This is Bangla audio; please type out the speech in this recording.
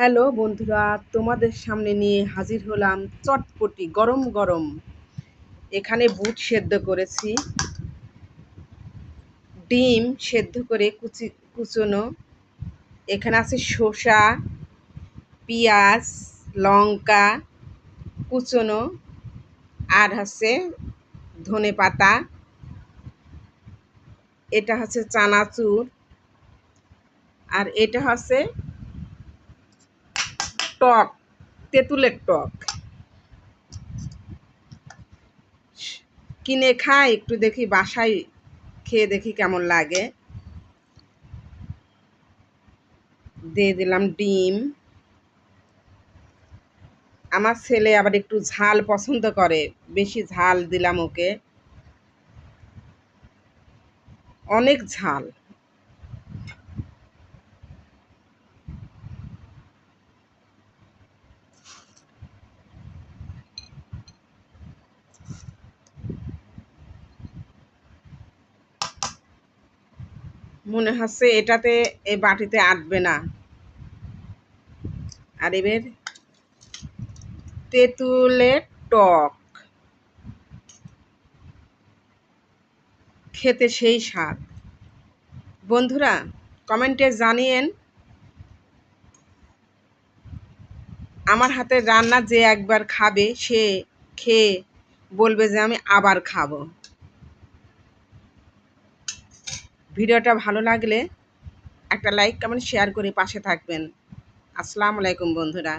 হ্যালো বন্ধুরা, তোমাদের সামনে নিয়ে হাজির হলাম চটপটি গরম গরম। এখানে বুট সেদ্ধ করেছি, ডিম সেদ্ধ করে কুচোনো, এখানে আছে শসা, পেঁয়াজ, লঙ্কা কুচোনো, আর হচ্ছে ধনে পাতা, এটা হচ্ছে চানাচুর, আর এটা হচ্ছে টক, তেঁতুলের টক। কিনে খাই, একটু দেখি বাসায় খেয়ে দেখি কেমন লাগে। দিয়ে দিলাম ডিম। আমার ছেলে আবার একটু ঝাল পছন্দ করে, বেশি ঝাল দিলাম ওকে, অনেক ঝাল। মনে হচ্ছে এটাতে এই বাটিতে আটবে না। আর এবার তেঁতুলের টক, খেতে সেই স্বাদ। বন্ধুরা কমেন্টে জানিয়েন, আমার হাতের রান্না যে একবার খাবে সে খেয়ে বলবে যে আমি আবার খাবো। ভিডিওটা ভালো লাগলে একটা লাইক কমেন্ট শেয়ার করে পাশে থাকবেন। আসসালামু আলাইকুম বন্ধুরা।